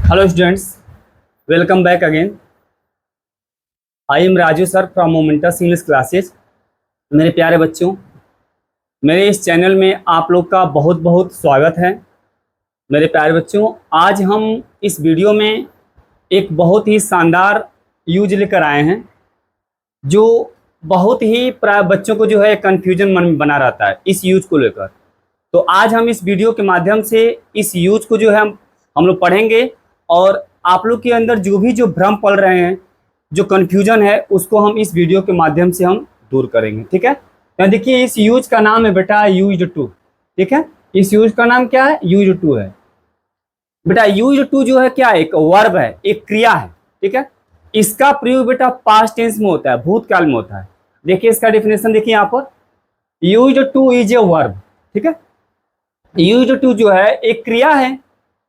Hello students, welcome back again. I am Raju sir from Momentus English Classes. मेरे प्यारे बच्चों, मेरे इस चैनल में आप लोग का बहुत बहुत स्वागत है। मेरे प्यारे बच्चों, आज हम इस वीडियो में एक बहुत ही शानदार यूज लेकर आए हैं जो बहुत ही प्राय बच्चों को जो है कन्फ्यूजन मन में बना रहता है इस यूज को लेकर। तो आज हम इस वीडियो के माध्यम से इस यूज को जो है हम लोग पढ़ेंगे और आप लोग के अंदर जो भ्रम पड़ रहे हैं, जो कन्फ्यूजन है, उसको हम इस वीडियो के माध्यम से हम दूर करेंगे। ठीक है, तो देखिए इस यूज का नाम है बेटा यूज्ड टू। ठीक है, इस यूज का नाम क्या है? यूज्ड टू है बेटा। यूज्ड टू जो है क्या है? एक वर्ब है, एक क्रिया है। ठीक है, इसका प्रयोग बेटा पास्ट टेंस में होता है, भूतकाल में होता है। देखिए इसका डेफिनेशन देखिए यहाँ पर, used to is a verb. ठीक है, यूज्ड टू जो है एक क्रिया है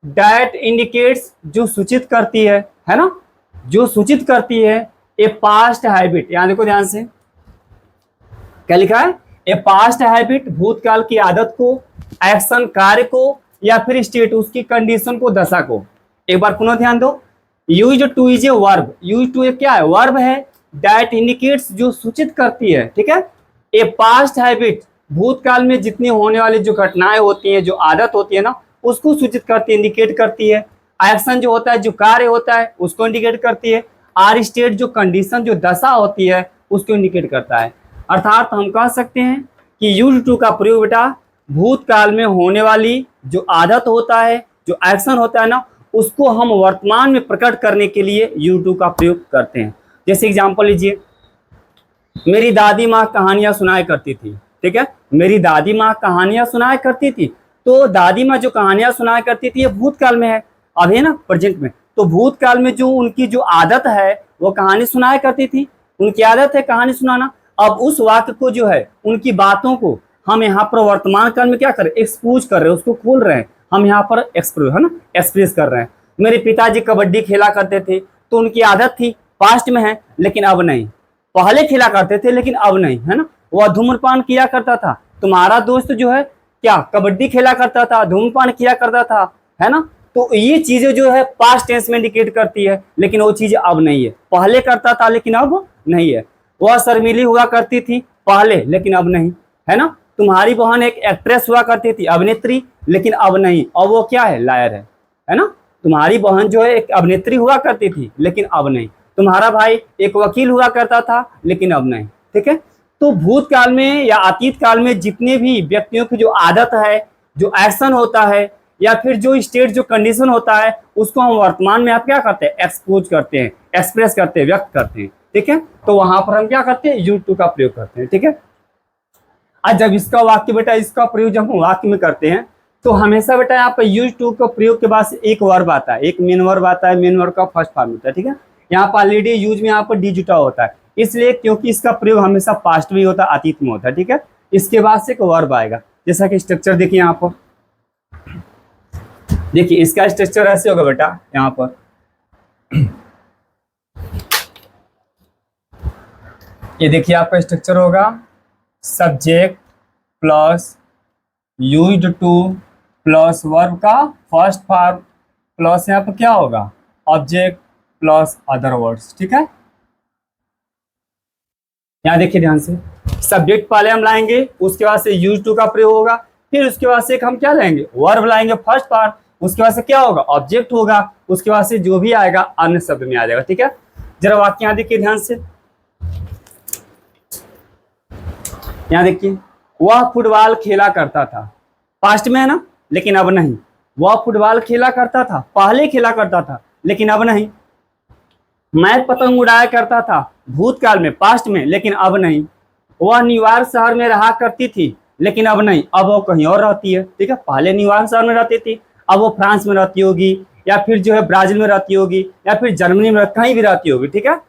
दैट इंडिकेट्स, जो सूचित करती है ना, जो सूचित करती है ए पास्ट हैबिट। यहां देखो ध्यान से, क्या लिखा है? ए पास्ट हैबिट, भूतकाल की आदत को, एक्शन कार्य को, या फिर स्टेट उसकी कंडीशन को, दशा को। एक बार पुनः ध्यान दो, used to is a verb. Used to क्या है? वर्ब है दैट इंडिकेट्स, जो सूचित करती है। ठीक है, ए पास्ट हैबिट, भूतकाल में जितनी होने वाली जो घटनाएं होती हैं, जो आदत होती है ना, उसको सूचित करती है, इंडिकेट करती है। एक्शन जो होता है, जो कार्य होता है, उसको इंडिकेट करती है। आर स्टेट जो कंडीशन, जो दशा होती है, उसको इंडिकेट करता है। अर्थात हम कह सकते हैं कि यूज्ड टू का प्रयोग बेटा भूतकाल में होने वाली जो आदत होता है, जो एक्शन होता है ना, उसको हम वर्तमान में प्रकट करने के लिए यूज्ड टू का प्रयोग करते हैं। जैसे एग्जाम्पल लीजिए, मेरी दादी माँ कहानियां सुनाया करती थी। ठीक है, मेरी दादी माँ कहानियां सुनाया करती थी। तो दादी माँ जो कहानियां सुनाया करती थी, ये भूतकाल में है, अब है ना प्रेजेंट में। तो भूतकाल में जो उनकी जो आदत है, वो कहानी सुनाया करती थी, उनकी आदत है कहानी सुनाना। अब उस वाक्य को जो है, उनकी बातों को हम यहाँ पर वर्तमान काल में क्या कर रहे हैं? एक्सपोज कर रहे हैं, उसको खोल रहे हैं। हम यहाँ पर एक्सप्रेस कर रहे हैं। मेरे पिताजी कबड्डी खेला करते थे, तो उनकी आदत थी, पास्ट में है लेकिन अब नहीं। पहले खेला करते थे लेकिन अब नहीं, है ना। वह धूम्रपान किया करता था। तुम्हारा दोस्त जो है क्या कबड्डी खेला करता था, धूम्रपान किया करता था, है ना। तो ये चीजें जो है पास्ट टेंस में इंडिकेट करती है, लेकिन वो चीज अब नहीं है। पहले करता था लेकिन अब नहीं है। वह शर्मीली हुआ करती थी पहले, लेकिन अब नहीं, है ना। तुम्हारी बहन एक एक्ट्रेस हुआ करती थी, अभिनेत्री, लेकिन अब नहीं। अब वो क्या है? लायर है ना। तुम्हारी बहन जो है एक अभिनेत्री हुआ करती थी, लेकिन अब नहीं। तुम्हारा भाई एक वकील हुआ करता था, लेकिन अब नहीं। ठीक है, तो भूतकाल में या अतीत काल में जितने भी व्यक्तियों की जो आदत है, जो एक्शन होता है, या फिर जो स्टेट, जो कंडीशन होता है, उसको हम वर्तमान में आप क्या करते हैं? एक्सपोज करते हैं, एक्सप्रेस करते हैं, व्यक्त करते हैं। ठीक है, तो वहां पर हम क्या करते हैं? यूज्ड टू का प्रयोग करते हैं। ठीक है, आज जब इसका वाक्य बेटा, इसका प्रयोग जब हम वाक्य में करते हैं, तो हमेशा बेटा यहाँ पर यूज्ड टू का प्रयोग के बाद एक वर्ब आता है, एक मेन वर्ब आता है। मेन वर्ब का फर्स्ट फॉर्म होता है। ठीक है, यहाँ पर ऑलरेडी यूज में यहाँ पर डी जुटा होता है, इसलिए क्योंकि इसका प्रयोग हमेशा पास्ट में होता है, अतीत में होता है। ठीक है, इसके बाद से एक वर्ब आएगा। जैसा कि स्ट्रक्चर देखिए यहाँ पर, देखिए इसका स्ट्रक्चर ऐसे होगा बेटा। यहाँ पर ये देखिए आपका स्ट्रक्चर होगा, subject plus used two plus verb का फर्स्ट फॉर्म प्लस यहाँ पर क्या होगा? Object plus other words. ठीक है, यहाँ देखिए ध्यान से, सब्जेक्ट पहले हम लाएंगे, उसके बाद से यूज्ड टू का प्रयोग होगा, फिर उसके बाद से एक हम क्या लाएंगे? वर्ब लाएंगे फर्स्ट पार्ट, उसके बाद से क्या होगा? ऑब्जेक्ट होगा, उसके बाद से जो भी आएगा अन्य शब्द में आ जाएगा। ठीक है, जरा वाक्य यहाँ देखिए ध्यान से, यहाँ देखिए, वह फुटबॉल खेला करता था। पास्ट में है ना, लेकिन अब नहीं। वह फुटबॉल खेला करता था, पहले खेला करता था, लेकिन अब नहीं। मैं पतंग उड़ाया करता था, भूतकाल में, पास्ट में, लेकिन अब नहीं। वह न्यूयॉर्क शहर में रहा करती थी, लेकिन अब नहीं। अब वो कहीं और रहती है। ठीक है, पहले न्यूयॉर्क शहर में रहती थी, अब वो फ्रांस में रहती होगी, या फिर जो है ब्राजील में रहती होगी, या फिर जर्मनी में, कहीं भी रहती होगी। ठीक है,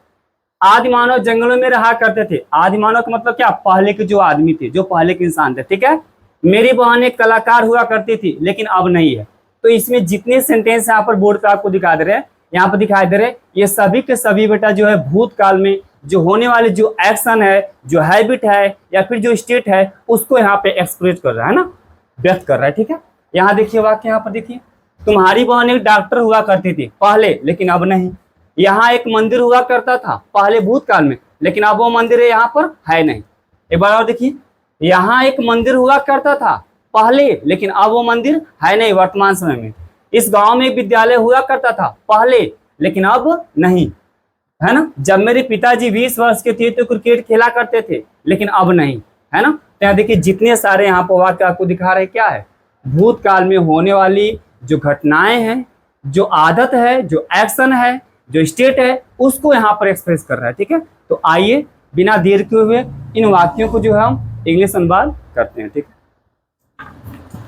आदि मानव जंगलों में रहा करते थे। आदि मानव का मतलब क्या? पहले के जो आदमी थे, जो पहले के इंसान थे। ठीक है, मेरी बहन एक कलाकार हुआ करती थी, लेकिन अब नहीं है। तो इसमें जितने सेंटेंस यहाँ पर बोर्ड पे आपको दिखा दे रहे हैं, यहाँ पर दिखाई दे रहे, ये सभी के सभी बेटा जो है भूतकाल में जो होने वाले जो एक्शन है, जो हैबिट है, या फिर जो स्टेट है, उसको यहाँ पे एक्सप्रेस कर रहा है ना, व्यक्त कर रहा है। ठीक है, यहाँ देखिए वाक्य, यहाँ पर देखिए, तुम्हारी बहन एक डॉक्टर हुआ करती थी पहले, लेकिन अब नहीं। यहाँ एक मंदिर हुआ करता था पहले भूतकाल में, लेकिन अब वो मंदिर यहाँ पर है नहीं। एक बार और देखिए, यहाँ एक मंदिर हुआ करता था पहले, लेकिन अब वो मंदिर है नहीं वर्तमान समय में। इस गांव में एक विद्यालय हुआ करता था पहले, लेकिन अब नहीं, है ना। जब मेरे पिताजी 20 वर्ष के थे तो क्रिकेट खेला करते थे, लेकिन अब नहीं, है ना। तो यहाँ देखिए जितने सारे यहाँ पर वाक्य आपको दिखा रहे क्या है, भूतकाल में होने वाली जो घटनाएं हैं, जो आदत है, जो एक्शन है, जो स्टेट है, उसको यहाँ पर एक्सप्रेस कर रहा है। ठीक है, तो आइए बिना देर किए हुए इन वाक्यों को जो है हम इंग्लिश अनुवाद करते हैं। ठीक है,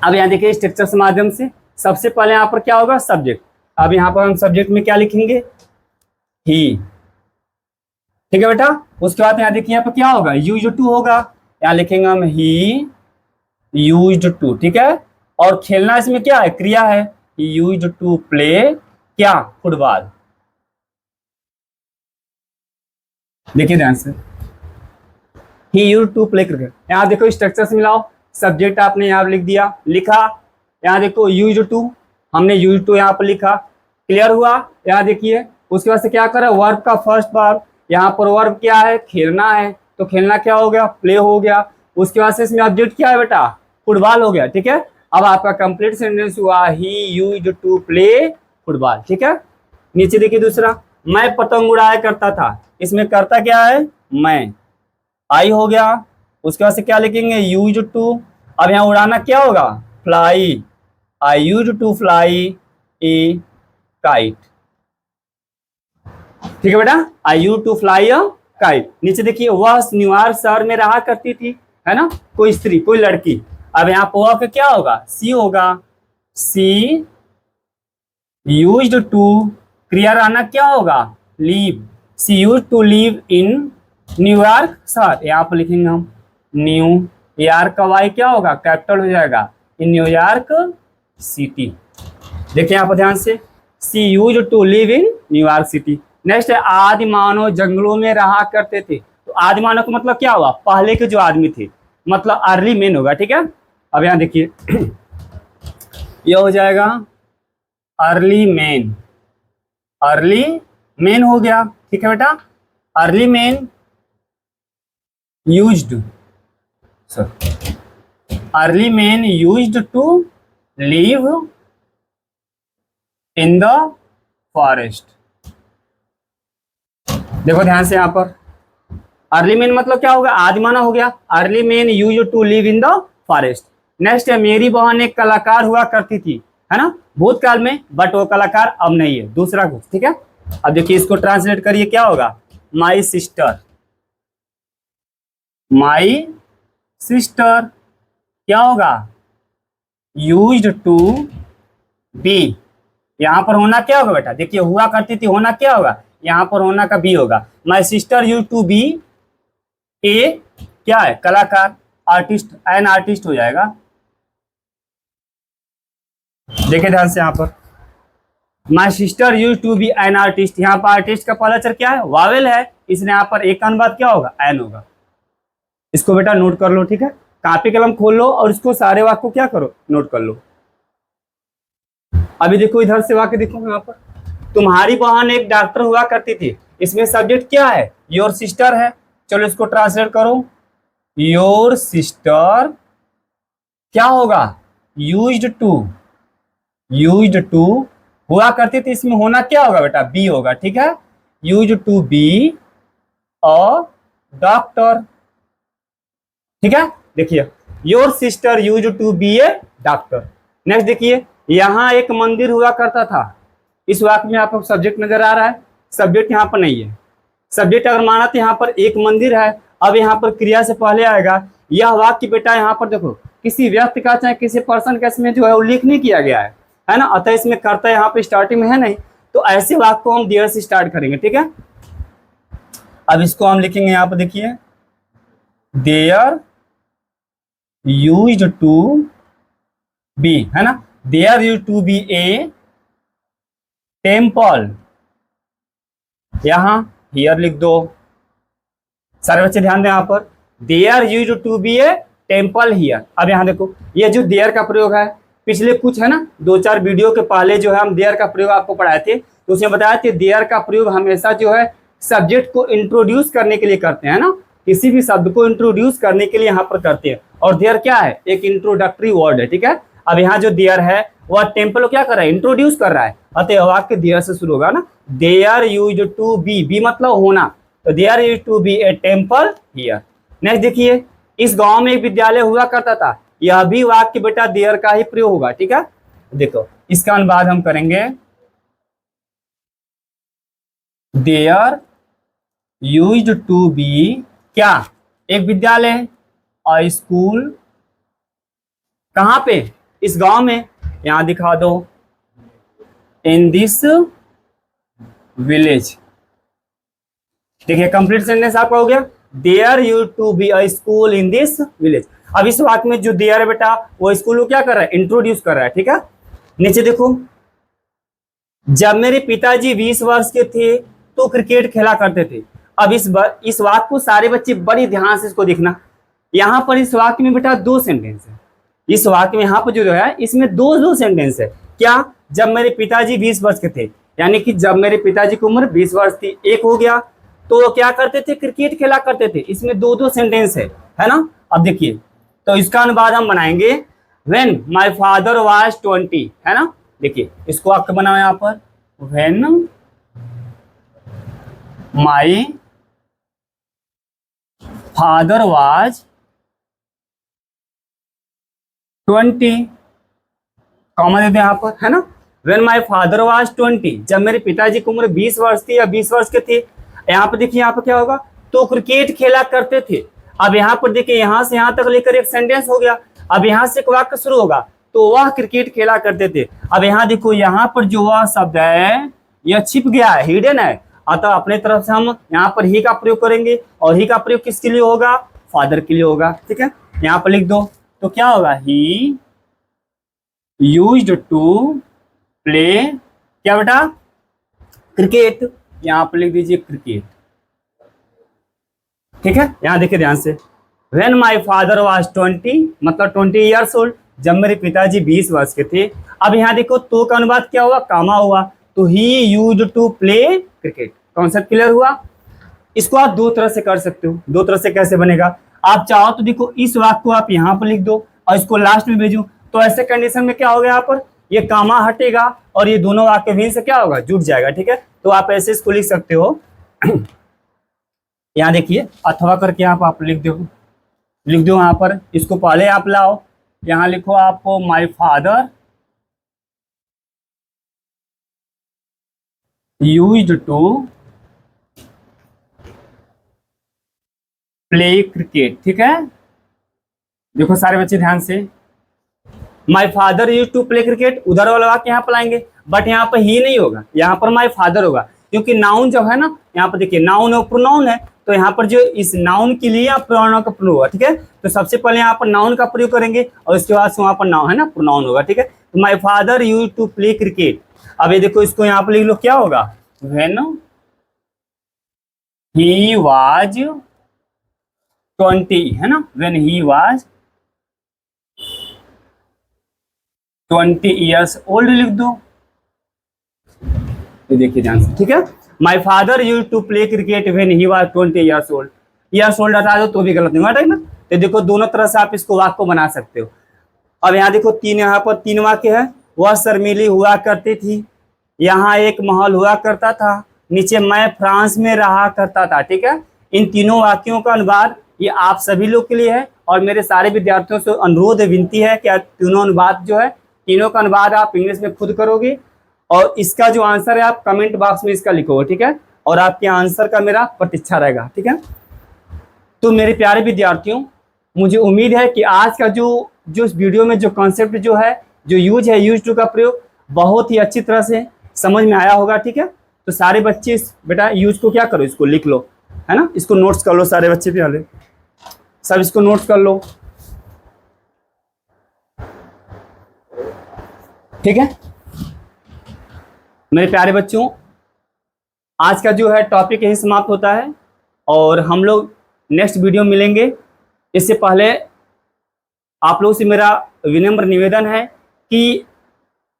अब यहाँ देखिए स्ट्रक्चर के माध्यम से सबसे पहले यहाँ पर क्या होगा, सब्जेक्ट। अब यहाँ पर हम सब्जेक्ट में क्या लिखेंगे, ही। ठीक है बेटा, उसके बाद यहाँ देखिए यहाँ पर क्या होगा, यूज्ड टू होगा, यहाँ लिखेंगे हम ही यूज्ड टू। ठीक है, और खेलना इसमें क्या है, क्रिया है, ही यूज्ड टू प्ले क्या, फुटबॉल। देखिए ध्यान से, he used to play cricket. यहाँ देखो स्ट्रक्चर से मिलाओ, सब्जेक्ट आपने यहाँ लिख दिया, लिखा। यहाँ देखो यूज्ड टू, हमने यूज्ड टू यहाँ पर लिखा, क्लियर हुआ। यहाँ देखिए उसके बाद से क्या करें, वर्ब का फर्स्ट पार्ट, यहाँ पर वर्ब क्या है, खेलना है, तो खेलना क्या हो गया, प्ले हो गया। उसके बाद से इसमें ऑब्जेक्ट क्या है बेटा, फुटबॉल हो गया। ठीक है, अब आपका कंप्लीट सेंटेंस हुआ, he used to play football. ठीक है, नीचे देखिए दूसरा, मैं पतंग उड़ाया करता था, इसमें करता क्या है, मैं, आई हो गया। उसके बाद से क्या लिखेंगे, यूज्ड टू। अब यहाँ उड़ाना क्या होगा, fly, I used to fly a kite. ठीक है बेटा, I used to fly a kite. नीचे देखिए, वह न्यूयॉर्क शहर में रहा करती थी, है ना, कोई स्त्री, कोई लड़की। अब यहाँ पर वह क्या होगा, सी होगा, सी यूज्ड टू, क्रिया रहना क्या होगा, live, she used to live in New York शहर। यहाँ पर लिखेंगे हम न्यू यॉर्क का वाई क्या होगा, कैपिटल हो जाएगा, इन न्यूयॉर्क सिटी। देखिए यहाँ पर ध्यान से, she used to live in New York City. Next है, आदि मानव जंगलों में रहा करते थे। तो आदि मानव का मतलब क्या हुआ, पहले के जो आदमी थे, मतलब अर्ली मैन होगा। ठीक है, अब यहाँ देखिए यह हो जाएगा अर्ली मैन, अर्ली मैन हो गया। ठीक है बेटा, early man used, early man used to live in the forest. देखो ध्यान से, यहाँ पर अर्ली मैन मतलब क्या होगा, आदिमानव हो गया, early man used to live in the forest. Next है, मेरी बहन एक कलाकार हुआ करती थी, है ना, भूतकाल में, बट वो कलाकार अब नहीं है, दूसरा कुछ। ठीक है, अब देखिए इसको ट्रांसलेट करिए, क्या होगा, माई सिस्टर, माई सिस्टर क्या होगा, यूज्ड टू बी। यहां पर होना क्या होगा बेटा, देखिए हुआ करती थी, होना क्या होगा, यहां पर होना का बी होगा। My sister used to be a क्या है, कलाकार, आर्टिस्ट, एन आर्टिस्ट हो जाएगा। देखिए ध्यान से, यहाँ पर my sister used to be an artist, यहाँ पर आर्टिस्ट का पहला अक्षर क्या है, वावेल है, इसलिए यहाँ पर एक अनुवाद क्या होगा, एन होगा। इसको बेटा नोट कर लो। ठीक है, कॉपी कलम खोल लो और इसको सारे वाक्य को क्या करो, नोट कर लो। अभी देखो इधर से वाक्य देखो, यहाँ पर तुम्हारी बहन एक डॉक्टर हुआ करती थी, इसमें सब्जेक्ट क्या है, योर सिस्टर है। चलो इसको ट्रांसलेट करो, योर सिस्टर क्या होगा, यूज्ड टू, यूज्ड टू हुआ करती थी, इसमें होना क्या होगा बेटा, बी होगा। ठीक है, used to be a doctor. ठीक है, देखिए your sister used to be a doctor. Next देखिए, यहाँ एक मंदिर हुआ करता था, इस वाक्य में आपको सब्जेक्ट नजर आ रहा है, सब्जेक्ट यहाँ पर नहीं है। सब्जेक्ट अगर माना तो यहाँ पर एक मंदिर है, अब यहाँ पर क्रिया से पहले आएगा। यह वाक्य बेटा यहाँ पर देखो किसी व्यक्ति का चाहे किसी पर्सन का इसमें जो है उल्लेख नहीं किया गया है ना, अतः इसमें कर्ता यहाँ पे स्टार्टिंग में है नहीं, तो ऐसे वाक्य को हम देयर से स्टार्ट करेंगे। ठीक है, अब इसको हम लिखेंगे, यहाँ पर देखिए, देयर यूज्ड टू बी, है ना, there used to be a temple, यहां हियर लिख दो। सारे बच्चे ध्यान दें, यहाँ पर there used to be a temple here. अब यहाँ देखो, ये जो देयर का प्रयोग है, पिछले कुछ है ना 2-4 वीडियो के पहले जो है हम देयर का प्रयोग आपको पढ़ाए थे, तो उसमें बताया कि देयर का प्रयोग हमेशा जो है सब्जेक्ट को इंट्रोड्यूस करने के लिए करते हैं ना, किसी भी शब्द को इंट्रोड्यूस करने के लिए यहाँ पर करते हैं। और देयर क्या है, एक इंट्रोडक्टरी वर्ड है, ठीक है। अब यहाँ जो देयर है वह टेम्पल को क्या कर रहा है, इंट्रोड्यूस कर रहा है, अतः वाक्य देयर से शुरू होगा ना। देयर यूज्ड टू बी मतलब होना, तो there used to be a temple here. Next देखिए, इस गांव में एक विद्यालय हुआ करता था, यह भी वाक्य बेटा देयर का ही प्रयोग होगा, ठीक है। देखो इसका अनुवाद हम करेंगे, देयर यूज्ड टू बी क्या, एक विद्यालय, अ स्कूल, कहां पे, इस गांव में, यहां दिखा दो, इन दिस विलेज। देखिए कंप्लीट सेंटेंस आपका हो गया, there used to be a school in this village. अब इस वाक्य में जो देयर है बेटा वो स्कूल को क्या कर रहा है, इंट्रोड्यूस कर रहा है, ठीक है। नीचे देखो, जब मेरे पिताजी 20 वर्ष के थे तो क्रिकेट खेला करते थे। अब इस वाक्य को सारे बच्चे बड़ी ध्यान से इसको देखना, यहाँ पर इस वाक्य में बेटा 2 सेंटेंस है, इस वाक्य में यहाँ पर जो है इसमें दो सेंटेंस है। क्या, जब मेरे पिताजी 20 वर्ष के थे, यानी कि जब मेरे पिताजी की उम्र 20 वर्ष थी, एक हो गया, तो वो क्या करते थे, क्रिकेट खेला करते थे। इसमें दो सेंटेंस है ना। अब देखिए, तो इसका अनुवाद हम बनाएंगे, व्हेन माय फादर वाज 20, है ना। देखिए इसको आपको बनाओ यहाँ पर, when my father was 20, comma देते हैं यहाँ पर, है ना। व्हेन माय फादर वाज 20, जब मेरे पिताजी की उम्र 20 वर्ष थी या 20 वर्ष के थे। यहाँ पर देखिए, यहाँ पर क्या होगा, तो क्रिकेट खेला करते थे। अब यहाँ पर देखिए, यहाँ से यहाँ तक लेकर एक सेंटेंस हो गया। अब यहाँ से एक वाक्य शुरू होगा, तो वह क्रिकेट खेला करते थे। अब यहाँ देखो, यहाँ पर जो वह शब्द है यह छिप गया है, हिडन है, अतः अपने तरफ से हम यहाँ पर ही का प्रयोग करेंगे, और ही का प्रयोग किसके लिए होगा, फादर के लिए होगा, ठीक है। यहाँ पर लिख दो, तो क्या होगा, ही यूज्ड टू प्ले क्या बेटा, क्रिकेट, यहाँ पर लिख दीजिए क्रिकेट, ठीक है। यहाँ देखिए ध्यान से, व्हेन माय फादर वाज 20 मतलब 20 ईयर्स ओल्ड, जब मेरे पिताजी 20 वर्ष के थे। अब यहाँ देखो, तो का अनुवाद क्या हुआ, कामा हुआ, तो he used to play cricket. Concept clear हुआ। इसको आप 2 तरह से कर सकते हो, 2 तरह से कैसे बनेगा, आप चाहो तो देखो इस वाक्य को आप यहाँ पर लिख दो और इसको लास्ट में भेजो, तो ऐसे कंडीशन में क्या होगा, यहाँ पर ये कामा हटेगा और ये दोनों वाक्य भी से क्या होगा, जुड़ जाएगा, ठीक है। तो आप ऐसे इसको लिख सकते हो। यहाँ देखिए, अथवा करके आप लिख दो यहाँ पर, इसको पहले आप लाओ, यहाँ लिखो आप my father used to play cricket, ठीक है। देखो सारे बच्चे ध्यान से, my father used to play cricket, उधर वाला वाक्य यहाँ पर लाएंगे, बट यहाँ पर ही नहीं होगा, यहाँ पर माय फादर होगा, क्योंकि नाउन जब है ना, यहाँ पर देखिए नाउन और प्रोनाउन है, तो यहाँ पर जो इस नाउन के लिए प्रोनाउन का प्रयोग होगा, ठीक है। तो सबसे पहले यहाँ पर नाउन का प्रयोग करेंगे और उसके बाद वहाँ पर नाउन है ना, प्रोनाउन होगा, ठीक है। तो my father used to play cricket. अब ये देखो, इसको यहाँ पर लिख लो, क्या होगा, व्हेन ही वाज 20, है ना, when he was 20 years old लिख दो, तो देखिए ध्यान से, ठीक है। My father used to play cricket when he was 20 years old, years old हटा दो तो भी गलत नहीं होगा, ठीक ना। तो देखो दोनों तरह से आप इसको वाक्य को बना सकते हो। अब यहाँ देखो, यहाँ पर 3 वाक्य है, वह शर्मीली हुआ करती थी, यहाँ एक महल हुआ करता था, नीचे मैं फ्रांस में रहा करता था, ठीक है। इन तीनों वाक्यों का अनुवाद ये आप सभी लोग के लिए है, और मेरे सारे विद्यार्थियों से अनुरोध विनती है कि तीनों अनुवाद जो है, तीनों का अनुवाद आप इंग्लिश में खुद करोगे, और इसका जो आंसर है आप कमेंट बॉक्स में इसका लिखोगे, ठीक है। और आपके आंसर का मेरा प्रतीक्षा रहेगा, ठीक है। तो मेरे प्यारे विद्यार्थियों, मुझे उम्मीद है कि आज का जो इस वीडियो में जो कॉन्सेप्ट जो है, जो यूज है, यूज टू का प्रयोग बहुत ही अच्छी तरह से समझ में आया होगा, ठीक है। तो सारे बच्चे बेटा यूज को क्या करो, इसको लिख लो, है ना, इसको नोट्स कर लो, सारे बच्चे भी वाले सब इसको नोट्स कर लो, ठीक है। मेरे प्यारे बच्चों, आज का जो है टॉपिक यही समाप्त होता है, और हम लोग नेक्स्ट वीडियो मिलेंगे। इससे पहले आप लोगों से मेरा विनम्र निवेदन है कि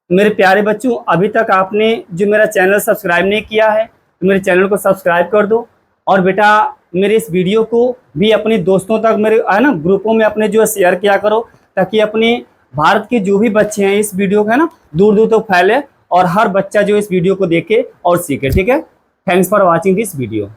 मेरे प्यारे बच्चों, अभी तक आपने जो मेरा चैनल सब्सक्राइब नहीं किया है तो मेरे चैनल को सब्सक्राइब कर दो। और बेटा मेरे इस वीडियो को भी अपने दोस्तों तक, मेरे है ना ग्रुपों में अपने जो शेयर किया करो, ताकि अपने भारत के जो भी बच्चे हैं इस वीडियो को है ना दूर दूर तक फैले और हर बच्चा जो इस वीडियो को देखे और सीखे। ठीक है, thanks for watching this video.